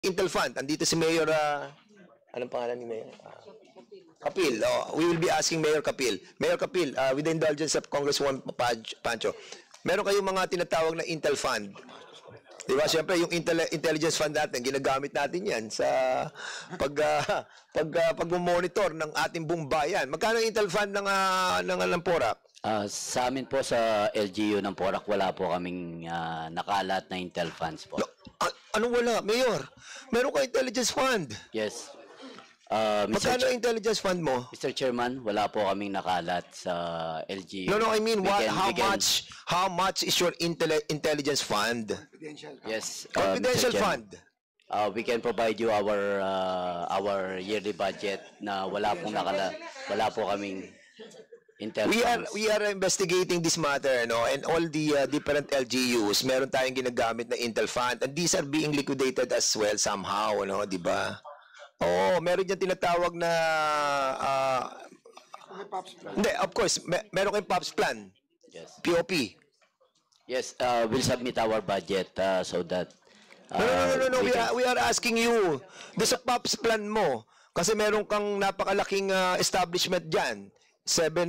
Intel Fund. Andito si Mayor, anong pangalan ni Mayor? Kapil. Oh, we will be asking Mayor Kapil. Mayor Kapil, with the indulgence of Congresswoman Pancho, meron kayong mga tinatawag na Intel Fund. Diba? Siyempre, yung intelligence fund natin, ginagamit natin yan sa pag-monitor ng ating buong bayan. Magkano yung Intel Fund ng PORAC? Sa amin po sa LGU ng PORAC, wala po kaming nakalat na Intel funds po. Anong wala, Mayor? Meron ka intelligence fund. Yes. Magkano yung intelligence fund mo? Mr. Chairman, wala po kaming nakalat sa LGU. No, I mean, how much is your intelligence fund? Yes. Confidential Mr. Chairman, fund. we can provide you our yearly budget na wala po kaming Intel funds. We are investigating this matter, no, and all the different LGUs, meron tayong ginagamit na Intel fund, and these are being liquidated as well somehow, no, di ba? Oo, meron dyan tinatawag na hindi, of course, meron kayong POPs plan. Yes. POP. Yes, we'll submit our budget so that No. We are asking you, doon sa POPs plan mo, kasi meron kang napakalaking establishment dyan. 7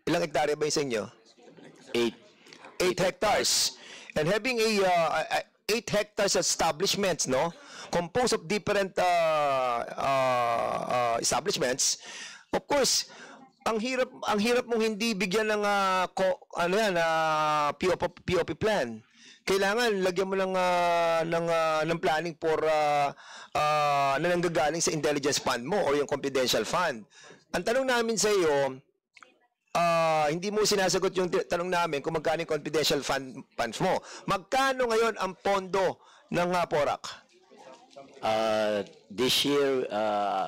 ilang hektarya ba yung sa inyo? 8 hectares. And having a 8 hectares establishments, no, composed of different establishments, of course, ang hirap mong hindi bigyan ng POP plan. Kailangan lagyan mo ng planning for na nanggagaling sa intelligence fund mo or yung confidential fund. Ang tanong namin sa iyo, hindi mo sinasagot yung tanong namin kung magkano yung confidential funds mo. Magkano ngayon ang pondo ng PORAC? This year,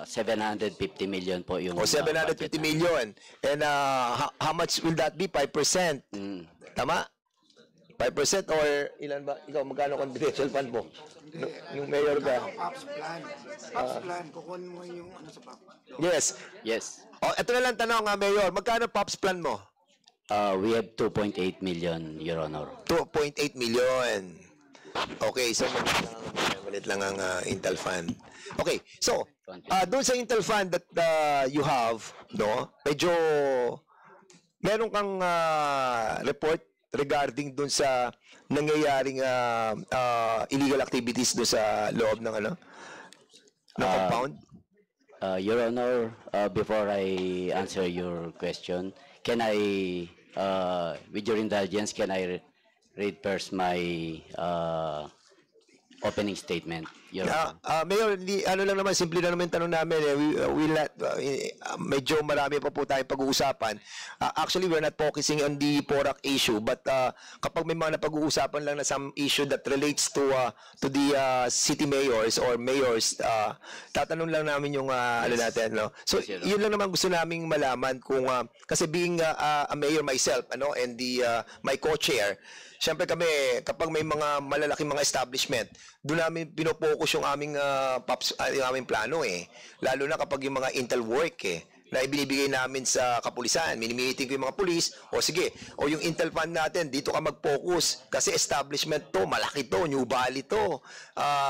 750 million po yung 750 million. And how much will that be? 5%? Tama? 5% or ilan ba? Ikaw, magkano confidential fund mo? Yung mayor ka? POPs plan. POPs plan. Kukunin mo yung ano sa POP. Yes. Yes. Ito na lang tanong, Mayor. Magkano POPs plan mo? We have 2.8 million, Your Honor. 2.8 million. Okay, so malit lang ang Intel Fund. Okay, so doon sa Intel Fund that you have, no, medyo meron kang report regarding doon sa nangyayaring illegal activities doon sa loob ng compound? Your Honor, before I answer your question, can I, with your indulgence, can I read first my opening statement, Your Honor? Mayor, ano lang naman, simple lang naman yung tanong namin. Medyo marami pa po tayong pag-uusapan. Actually, we're not focusing on the PORAC issue, but kapag may mga napag-uusapan lang na some issue that relates to the city mayors or mayors, tatanong lang namin yung ano natin, no? So, Yes, yun lang naman gusto naming malaman kung, kasi being a mayor myself, and my co-chair, siyempre kami, kapag may mga malalaking mga establishment, doon namin pinopokus yung aming yung aming plano Lalo na kapag yung mga intel work na ibinibigay namin sa kapulisan, minimiting ko yung mga pulis, o sige, o yung intel fund natin, dito ka mag-focus kasi establishment to, malaki to, New Valley to.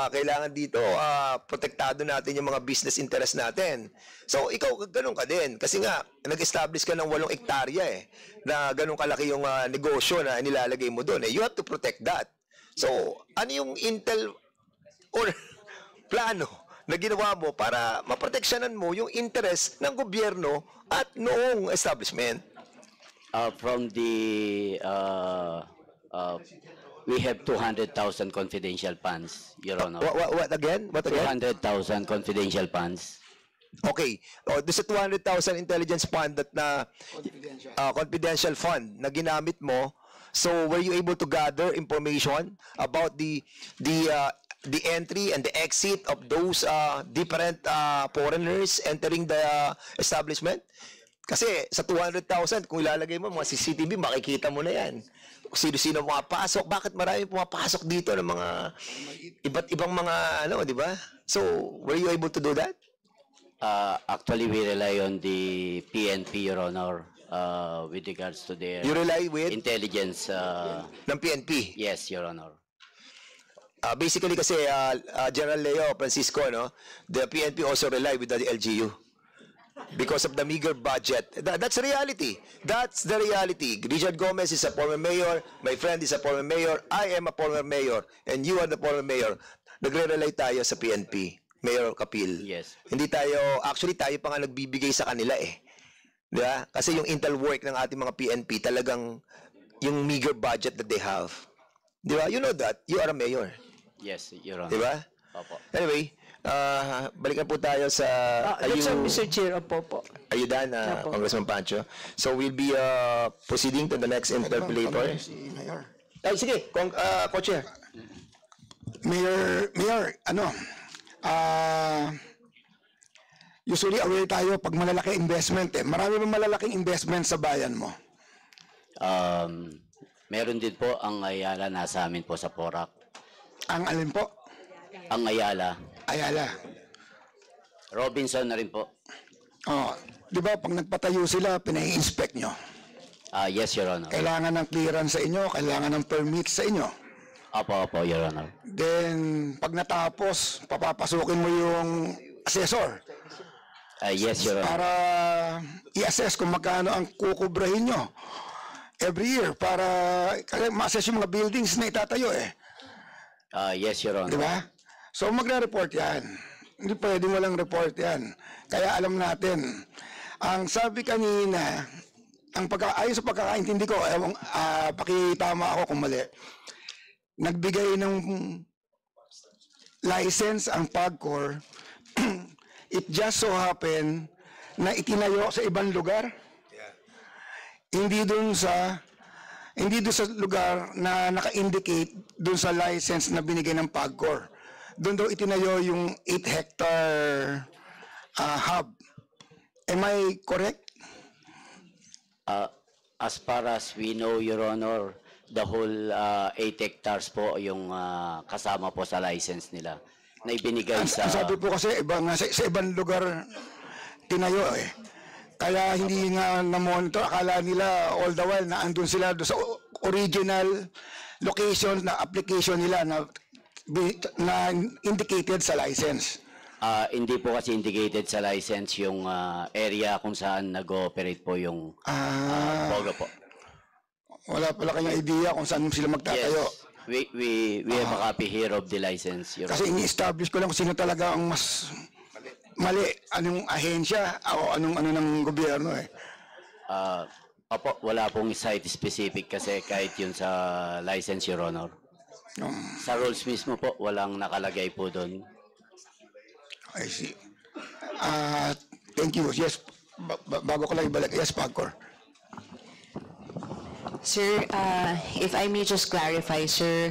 Kailangan dito protektado natin yung mga business interest natin. So ikaw ganun ka din kasi nga nag-establish ka ng 8 hektarya na ganun kalaki yung negosyo na nilalagay mo doon. You have to protect that. So, ano yung intel or plano na ginawa mo para maproteksyonan mo yung interest ng gobyerno at noong establishment? From the, we have 200,000 confidential funds, Your Honor. What again? 200,000 confidential funds. Okay. Doon sa 200,000 intelligence fund that na confidential fund na ginamit mo, so were you able to gather information about the entry and the exit of those different foreigners entering the establishment? Kasi sa 200,000, kung ilalagay mo mga CCTV, makikita mo na yan. Sino-sino pumapasok, bakit marami pumapasok dito ng mga iba't ibang mga di ba? So, were you able to do that? Actually, we rely on the PNP, Your Honor, with regards to their You rely with intelligence. ng PNP? Yes, Your Honor. Basically kasi General Leo Francisco, no, the PNP also rely with the LGU because of the meager budget. That's the reality. That's the reality. Richard Gomez is a former mayor. My friend is a former mayor. I am a former mayor. And you are the former mayor. Nagre-rely tayo sa PNP. Mayor Kapil. Yes. Hindi tayo, actually tayo pa nga nagbibigay sa kanila eh. Di ba? Kasi yung intel work ng ating mga PNP talagang yung meager budget that they have. Di ba? You know that. You are a mayor. Yes, Your Honor. Di ba? Opo. Anyway, balikan po tayo sa... That's all, Mr. Chair. Opo po. Are you done, Opo. Congressman Pancho? So we'll be proceeding to the next interpolator. Si Mayor. Ay, sige, Co-Chair. Mayor, usually aware tayo pag malalaki investment eh. Marami bang malalaking investment sa bayan mo? Meron din po ang Ayala nasa amin po sa Porac. Ang alin po? Ang Ayala. Ayala. Robinson na rin po. Oh, di ba pag nagpatayo sila, pinai-inspect nyo? Yes, Your Honor. Kailangan ng clearance sa inyo, kailangan ng permit sa inyo. Opo, Your Honor. Then, pag natapos, papapasukin mo yung assessor Yes, Your Honor. para i-assess kung magkano ang kukubrahin nyo every year para ma-assess yung mga buildings na itatayo eh. Yes, Your Honor. Di ba? So, magre-report yan. Hindi pwedeng walang report yan. Kaya alam natin. Ang sabi kanina, ayon sa pagkakaintindi ko, pakitama ako kung mali, nagbigay ng license ang PAGCOR, it just so happen na itinayo sa ibang lugar. Hindi doon sa lugar na naka-indicate doon sa license na binigay ng PAGCOR. Doon daw itinayo yung 8-hectare hub. Am I correct? As far as we know, Your Honor, the whole 8 hectares po yung kasama po sa license nila na ibinigay sa... Ang sabi po kasi sa ibang lugar tinayo eh. Kaya hindi nga na-monitor. Akala nila all the while na andun sila doon sa original location na application nila na indicated sa license. Hindi po kasi indicated sa license yung area kung saan nag-ooperate po yung POGO po. Wala pala kanyang idea kung saan sila magtatayo. Yes. We have a copy here of the license, Your Kasi Honor. ini-establish ko lang kung sino talaga ang mas mali. Anong ahensya o anong ng gobyerno eh. Opo, wala pong site specific kasi kahit yun sa license, Your Honor. Sa rules mismo po, walang nakalagay po doon. I see. Thank you. Yes, bago ko lang ibalik. Yes, PAGCOR. Sir, if I may just clarify, sir,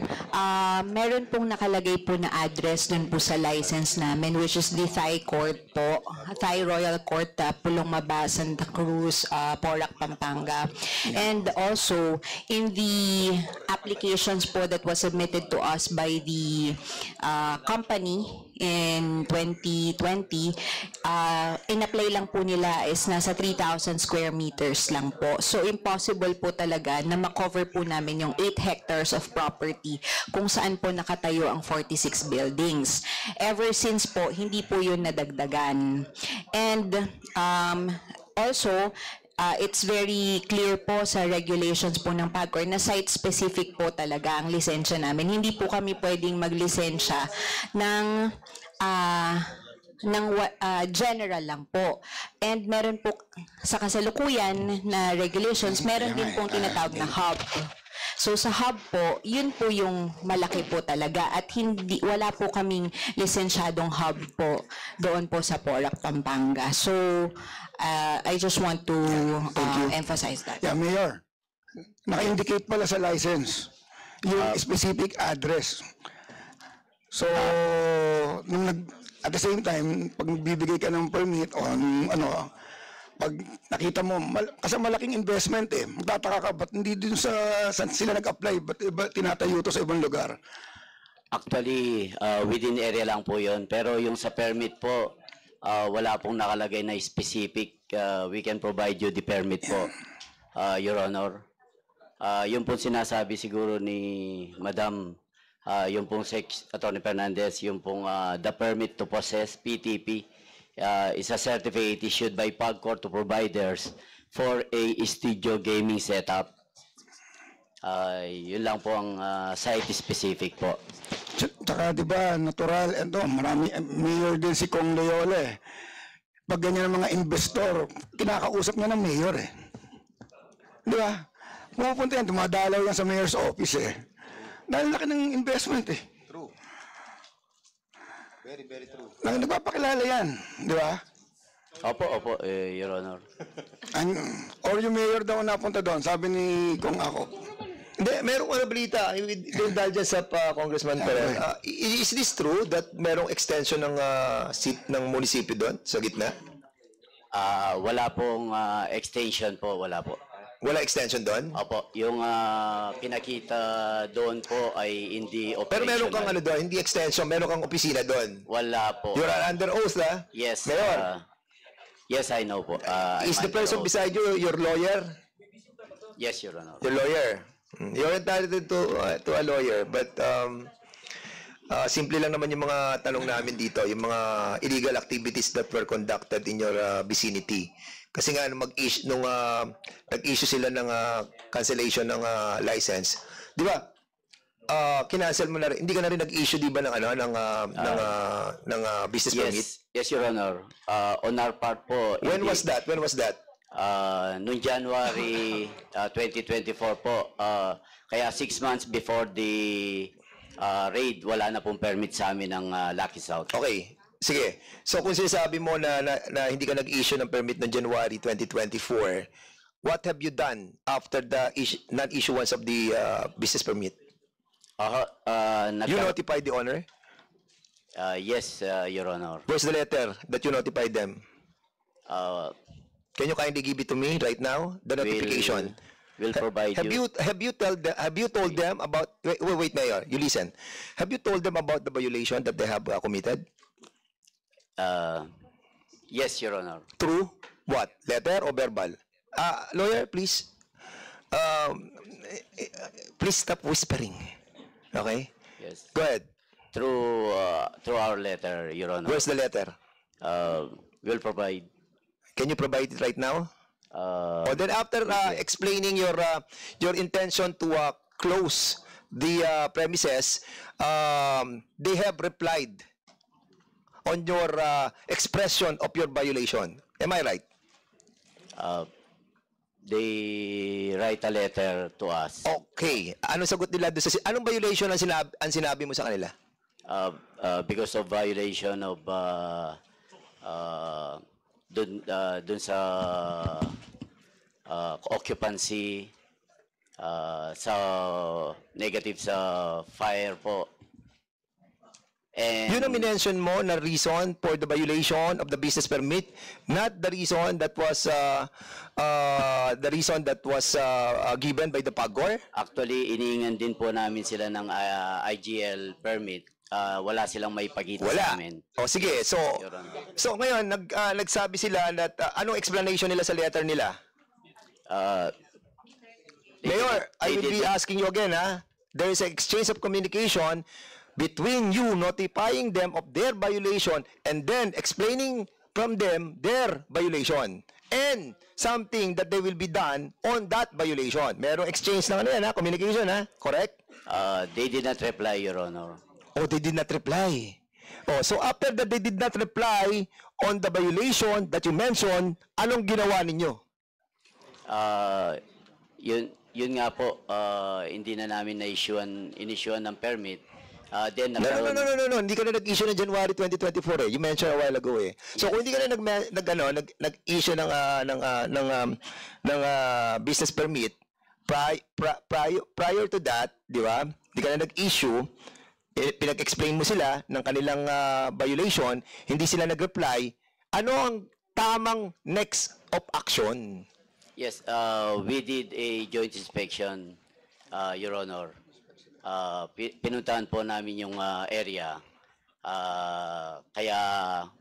meron pong nakalagay po na address dun po sa license namin, which is the Thai Court po, Thai Royal Court, Pulong Maba, Santa Cruz, Porac, Pampanga. And also, in the applications po that was submitted to us by the company in 2020, in-apply lang po nila is nasa 3,000 square meters lang po. So, impossible po talaga na makover po namin yung 8 hectares of property kung saan po nakatayo ang 46 buildings. Ever since po, hindi po yun nadagdagan. And also, it's very clear po sa regulations po ng PAGCOR na site-specific po talaga ang lisensya namin. Hindi po kami pwedeng maglisensya ng general lang po. And meron po sa kasalukuyan na regulations, meron din pong tinatawag na hub. So sa hub po, yun po yung malaki po talaga at wala po kaming lisensyadong hub po doon po sa Porac, Pampanga. So I just want to emphasize that. Yeah, Mayor. Naka-indicate pala sa license yung specific address. So, at the same time, pag bibigay ka ng permit o pag nakita mo, kasi malaking investment eh, magtataka ka, ba't hindi dun saan sila nag-apply, ba't tinatayo to sa ibang lugar? Actually, within area lang po yun. Pero yung sa permit po, wala pong nakalagay na specific. We can provide you the permit po, Your Honor. Yung po sinasabi siguro ni Madam yung pong Attorney Fernandez, yung pong the permit to possess PTP is a certificate issued by PAGCOR to providers for a studio gaming setup. Yun lang po ang site specific po. Tsaka di ba, natural, marami, mayor din si Kong Loyola eh. Pag ganyan ang mga investor, kinakausap niya ng mayor eh. Di ba? Pupunta yan, dumadalaw yan sa mayor's office eh. Dahil laki ng investment eh. True. Very, very true. Nagpapakilala yan, di ba? Opo, Your Honor. Or yung mayor daw napunta doon, sabi ni Kong ako. Hindi, merong balita. Dahil dyan sa Congressman Perez. Is this true that merong extension ng seat ng munisipyo doon sa gitna? Wala pong extension po, wala po. Wala extension doon? Opo, yung pinakita doon po ay hindi operational. Pero meron kang ano doon, hindi extension, meron kang opisina doon. Wala po. You're under oath, ha? Yes. Mayor, Yes, I know po. is the person beside you your lawyer? Yes, Your Honor. Your lawyer. You're entitled to a lawyer, but simple lang naman yung mga tanong namin dito, yung mga illegal activities that were conducted in your vicinity. Kasi nga nung nag-issue sila ng cancellation ng license, di ba? Kinancel mo na rin. Hindi ka na rin nag-issue, di ba, ng business permit? Yes, Your Honor. On our part po. When was that? Noong January 2024 po. Kaya 6 months before the raid, wala na pong permit sa amin ng Lucky South. Okay. Sige. So kung sinasabi mo na hindi ka nag-issue ng permit noong January 2024, what have you done after the non-issuance of the business permit? You notified the owner? Yes, Your Honor. Where's the letter that you notified them? Can you kindly give it to me right now? The notification. We'll provide you. Have you told them about wait, Mayor, you listen. Have you told them about the violation that they have committed? Yes, Your Honor. Through what? Letter or verbal? Lawyer, please. Please stop whispering. Okay? Yes. Go ahead. Through our letter, Your Honor. Where's the letter? We'll provide. Can you provide it right now? Or then after explaining your intention to close the premises, they have replied on your expression of your violation. Am I right? They write a letter to us. Okay. Anong sagot nila doon sa anong violation ang sinabi mo sa kanila? Because of violation of dun sa occupancy, sa negative sa fire po. And Yun ang minention mo na reason for the violation of the business permit, not the reason that was given by the PAGCOR? actually, iniingan din po namin sila ng IGL permit. Wala silang may pagkita sa amin. O sige, so Your Honor. ngayon nagsabi sila that anong explanation nila sa letter nila? Mayor, I will be asking you again, ha? There is an exchange of communication between you notifying them of their violation and then explaining from them their violation and something that they will be done on that violation. Merong exchange ng ano yan, ha? Communication, ha? Correct? They did not reply, Your Honor. Oh, they did not reply. Oh, so after that they did not reply on the violation that you mentioned, anong ginawa ninyo? Yun nga po, hindi na namin in-issuean ng permit. Then No, hindi ka na nag-issue ng January 2024 eh. You mentioned a while ago eh. So kung hindi ka na nag-issue ng business permit prior to that, di ba? Hindi ka na nag-issue, pinag-explain mo sila ng kanilang violation, hindi sila nag-reply. Ano ang tamang next of action? Yes, we did a joint inspection, Your Honor. Pinuntahan po namin yung area. Kaya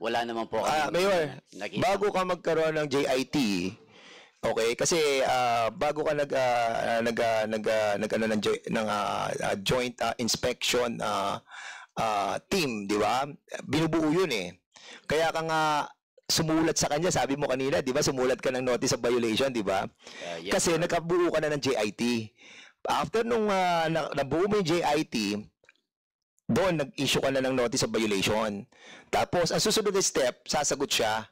wala naman po kami Mayor, nakita. bago ka magkaroon ng JIT, Okay, kasi bago ka joint inspection team, di ba? Binubuo yun eh. Kaya ka nga sumulat sa kanya, sabi mo kanina, di ba? Sumulat ka ng notice of violation, di ba? Yes, Kasi nakabuo ka na ng JIT. After nung nabuo mo yung JIT, doon nag-issue ka na ng notice of violation. Tapos, ang susunod na step, sasagot siya.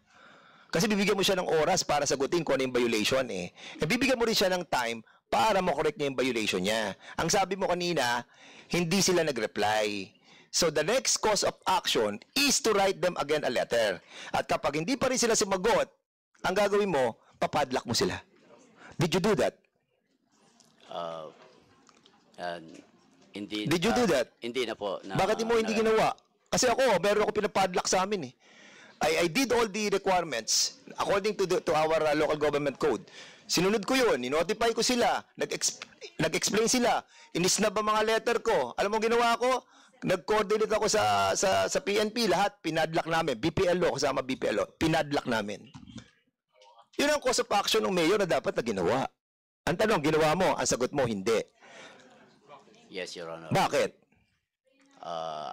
Kasi bibigyan mo siya ng oras para sagutin kung ano yung violation eh. Bibigyan mo rin siya ng time para makorek niya yung violation niya. Ang sabi mo kanina, hindi sila nag-reply. So the next course of action is to write them again a letter. At kapag hindi pa rin sila sumagot, ang gagawin mo, papadlock mo sila. Did you do that? Hindi. Did you do that? Hindi na po. Bakit mo hindi ginawa? Kasi ako, meron ako pinapadlock sa amin eh. I did all the requirements according to our local government code. Sinunod ko yun, ninotify ko sila, nag-explain sila, inisnab ang mga letter ko. Alam mo ginawa ko? Nag-coordinate ako sa PNP, lahat pinadlock namin. BPLO, kasama BPLO, pinadlock namin. Yun ang course of action ng mayor na dapat na ginawa. Ang tanong, ginawa mo? Ang sagot mo, hindi. Yes, Your Honor. Bakit?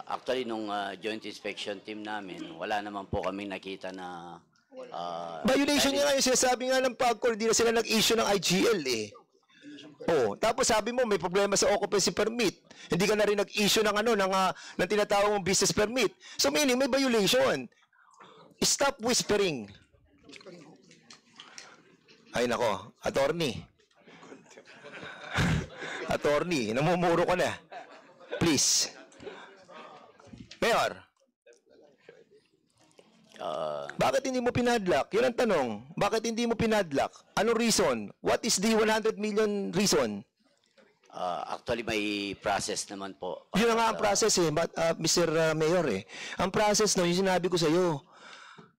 Actually, nung joint inspection team namin, wala naman po kaming nakita na... Violation nga yung sinasabi nga ng PAGCOR, hindi na sila nag-issue ng IGL eh. Oh, tapos sabi mo may problema sa occupancy permit. Hindi ka na rin nag-issue ng ng tinatawag mong business permit. So meaning may violation. Stop whispering. Ay nako, attorney. Attorney, namumuro ka na. Please. Mayor. Bakit hindi mo pinadlock? Yun ang tanong. Bakit hindi mo pinadlock? Anong reason? What is the 100 million reason? Actually, may process naman po. Yun na nga ang process eh, Mr. Mayor eh. Ang process no, yung sinabi ko sa'yo.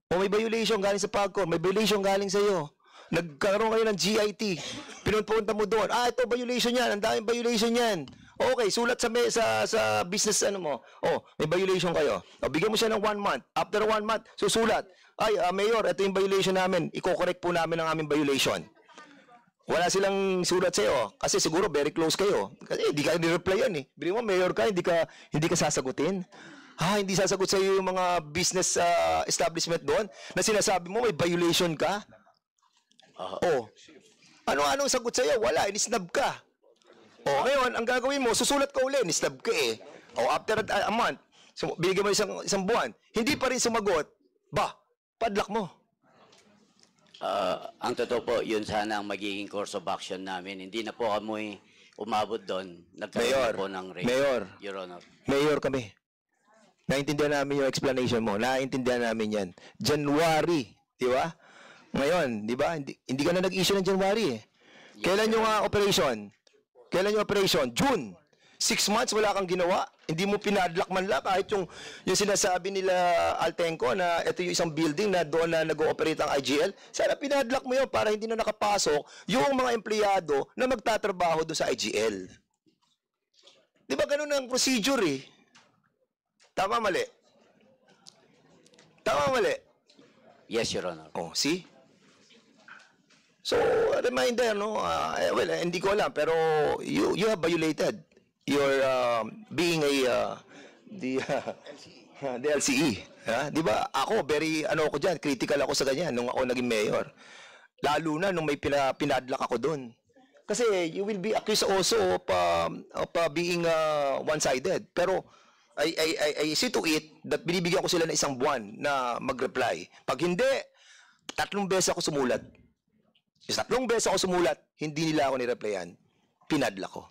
O may violation galing sa PAGCOR, may violation galing sa'yo. Nagkaroon kayo ng GIT. Pinunpunta mo doon. Ito violation yan. Ang daming violation yan. Okay, sulat sa business mo. Oh, may violation kayo. O, bigyan mo siya ng 1 month. After 1 month, susulat. Ay, Mayor, ito yung violation namin. Iko-correct po namin ang aming violation. Wala silang sulat sa'yo. Kasi siguro very close kayo. Kasi hindi ka ni-reply yan eh. Bili mo, Mayor ka, hindi ka sasagutin. Hindi sasagot sa'yo yung mga business establishment doon na sinasabi mo may violation ka. Oh. Anong sagot sa'yo? Wala, inisnab ka. O, ngayon, ang gagawin mo, susulat ka uli, nistab ka eh. O, after a month, binigyan mo isang buwan, hindi pa rin sumagot, padlock mo. Ang totoo po, yun sana ang magiging course of action namin. Hindi na po kami umabot doon. Nagkaroon po ng raid. Mayor, Your Honor. Mayor kami. Naintindihan namin yung explanation mo. Naintindihan namin yan. January, di ba? Ngayon, di ba? Hindi ka na nag-issue ng January eh. Kailan yung operation? Kailan yung operation? June. 6 months, wala kang ginawa. Hindi mo pinadlock man lang kahit yung sinasabi nila Altenco na ito yung isang building na doon na nag-ooperate ang IGL. Sana pinadlock mo yun para hindi na nakapasok yung mga empleyado na magtatrabaho doon sa IGL. Di ba ganun ang procedure eh? Tama, mali? Tama, mali? Yes, Your Honor. Oh, see? So, reminder, no? Well, hindi ko alam, pero you have violated your being the LCE. Di ba? Ako, very, ako dyan, critical ako sa ganyan nung ako naging mayor. Lalo na nung may pinadlock ako doon. Kasi you will be accused also of being one-sided. Pero, I see to it that binibigyan ko sila ng isang buwan na mag-reply. Pag hindi, 3 beses ako sumulat. 3 beses ako sumulat, hindi nila ako ni-replyan. Pinadlock ko.